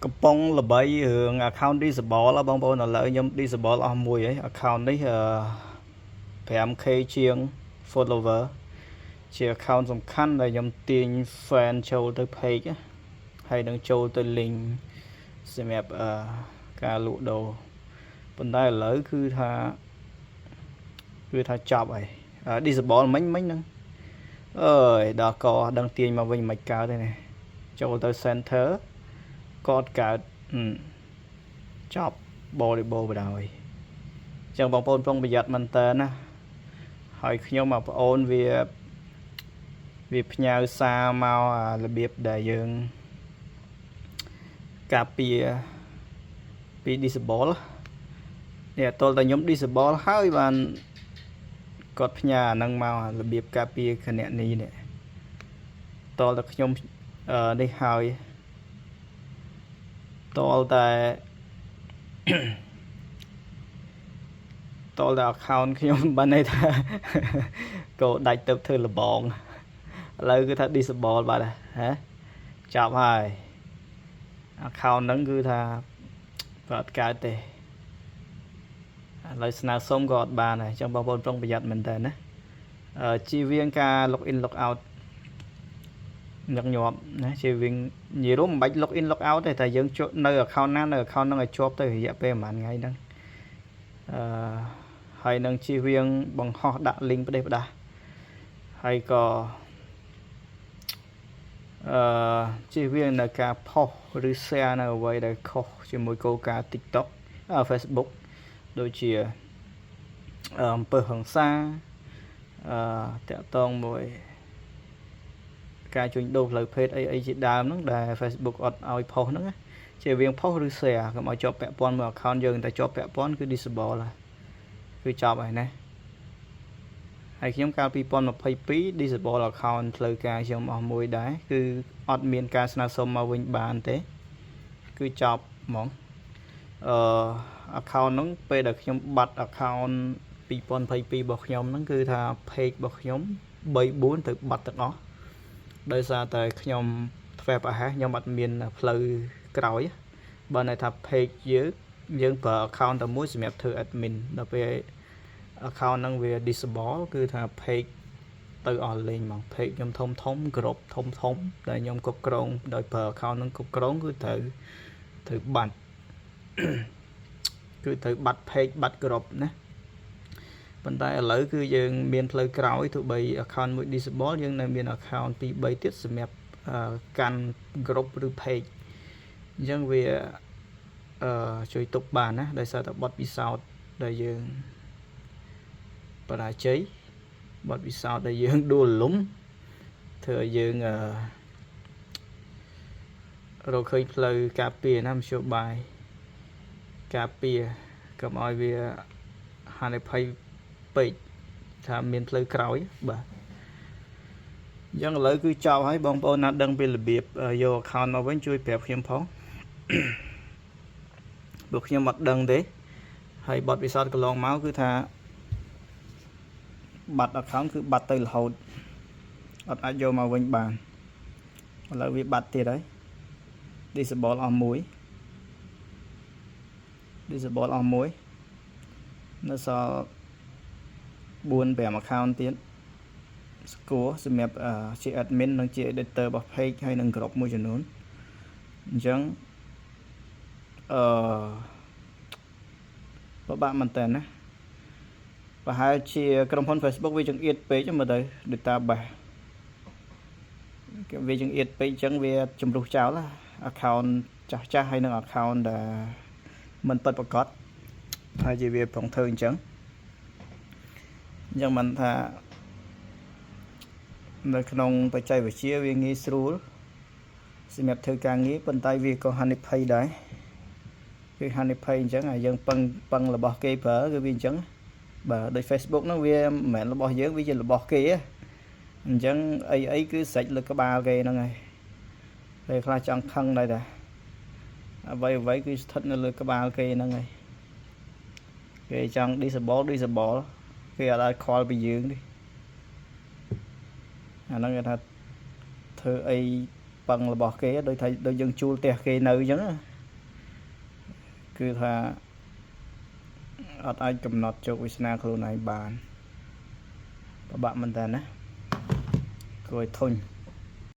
កំពុងល្បីរឿង account disable បងប្អូនឥឡូវខ្ញុំ disable អស់មួយហើយ account នេះ5k ជាង follower ជា account សំខាន់ដែលខ្ញុំទាញ fan ចូលទៅ page ហើយនឹងចូលទៅ link សម្រាប់ការលក់ដូរប៉ុន្តែឥឡូវគឺថាចប់ហើយ disable មិញហ្នឹងអើយដល់កដឹងទាញមកវិញមិនកើតទេនេះចូលទៅ center កត់កើតចប់បរិបូរបណ្ដោយអញ្ចឹងបងប្អូនប្រុងប្រយ័ត្នមែនតើណាហើយខ្ញុំបងប្អូនវាផ្ញើសារមករបៀបដែលយើងការពារពី disable នេះអត់តតែខ្ញុំ disable ហើយបានគាត់ផ្ញើអាហ្នឹងមករបៀបការពារគណនីនេះតតែខ្ញុំនេះហើយតតែ account ខ្ញុំបានន័យថាកោដាច់ទៅធ្វើលបងឥឡូវគឺថា disable បាត់ហើយចប់ហើយ account ហ្នឹងគឺថាអត់កើតទេឥឡូវស្នើសុំក៏អត់បានដែរអញ្ចឹងបងប្អូនប្រុងប្រយ័ត្នមែនតើណាជៀសវាងការ log in log out ញឹកញាប់ណាជៀសវាងនិយាយរួមមិនបាច់ log in log out ទេតែយើងចូលនៅ account ណានៅ account ហ្នឹងឲ្យជាប់ទៅរយៈពេលប្រហែលថ្ងៃហ្នឹងហើយនឹងជៀសវាងបង្ហោះដាក់ link ផ្ដេសផ្ដាស់ហើយក៏ជៀសវាងនៅការផុសឬ share នៅអ្វីដែលខុសជាមួយគោលការណ៍ TikTok Facebook ដូចជាអំពើហិង្សាតាក់ទងមួយការជួញដូរផ្លូវភេទអីជាដើមហ្នឹងដែល Facebook អត់ឲ្យផុសហ្នឹងជាវាងផុសឬ share កុំឲ្យជាប់ពាក់ព័ន្ធមួយ account យើងតែជាប់ពាក់ព័ន្ធគឺ disable ហើយគឺចប់ហើយណាហើយខ្ញុំកាល2022 disable account ផ្លូវការខ្ញុំអស់មួយដែរគឺអត់មានការស្នើសុំមកវិញបានទេគឺចប់ហ្មងaccount ហ្នឹងពេលដែលខ្ញុំបាត់ account 2022របស់ខ្ញុំហ្នឹងគឺថា page របស់ខ្ញុំ 3-4 ទៅបាត់ទាំងអស់ដោយសារតែខ្ញុំធ្វើប្រហែសខ្ញុំអត់មានផ្លូវក្រោយបើន័យថា page យើងប្រើ account តែមួយសម្រាប់ធ្វើ admin ដល់ពេល account ហ្នឹងវា disable គឺថា page ទៅអស់លេងហ្មង page ខ្ញុំធំក្រុមធំដែលខ្ញុំគ្រប់គ្រងដោយប្រើ account ហ្នឹងគ្រប់គ្រងគឺត្រូវបាត់គឺត្រូវបាត់ page បាត់ក្រុមណាប៉ុន្តែឥឡូវគឺយើងមានផ្លូវក្រោយទោះបី account មួយ disable យើងនៅមាន account 2-3 ទៀតសម្រាប់កាន់ group ឬ page អញ្ចឹងវាជួយទុកបានណាដោយសារតែបទពិសោធន៍ដែលយើងបរាជ័យបទពិសោធន៍ដែលយើងដួលលំធ្វើឲ្យយើងរកឃើញផ្លូវការពារណាមធ្យោបាយការពារកុំឲ្យវាហានិភ័យពេកថាមានផ្លូវក្រោយបាទអញ្ចឹងឥឡូវគឺចប់ហើយបងប្អូនណាដឹងពីរបៀបយក account មកវិញជួយប្រាប់ខ្ញុំផងព្រោះខ្ញុំអត់ដឹងទេហើយបទពិសោធន៍កន្លងមកគឺថាបាត់ account គឺបាត់ទៅរហូតអត់អាចយកមកវិញបានឥឡូវវាបាត់ទៀតហើយ disable អស់មួយនៅសល់ 4-5 account ទៀតស្គាល់សម្រាប់ជា admin និងជា editor របស់ page ហើយនឹងក្រុមមួយចំនួនអញ្ចឹងពិបាកមែនតើណាប្រហែលជាក្រុមហ៊ុន Facebook វាចង្អៀតពេកមើលទៅ database គេវាចង្អៀតពេកអញ្ចឹងវាជំរុះចោល account ចាស់ហើយនឹង account ដែលមិនពិតប្រាកដហើយជាវាប្រងធ្វើអញ្ចឹងមិនថានៅក្នុងបច្ចេកវិទ្យាវាងាយស្រួលសម្រាប់ធ្វើការងារប៉ុន្តែវាក៏ហានិភ័យដែរគឺហានិភ័យអញ្ចឹងហើយយើងពឹងរបស់គេប្រើគឺវាអញ្ចឹងបាទដោយ Facebook ហ្នឹងវាមិនមែនរបស់យើងវាជារបស់គេអញ្ចឹងអីគឺស្រេចលើក្បាលគេហ្នឹងហើយពេលខ្លះចង់ខឹងដែរតាអ្វីគឺស្ថិតនៅលើក្បាលគេហ្នឹងហើយគេចង់ disable គេអត់ឲ្យខលពីយើងទេអាហ្នឹងគេថាធ្វើអីពឹងរបស់គេដូចយើងជួលផ្ទះគេនៅអញ្ចឹង គឺថាអត់អាចកំណត់ជោគវាសនាខ្លួនឯងបានពិបាកមែនតើណាគួរឲ្យធុញ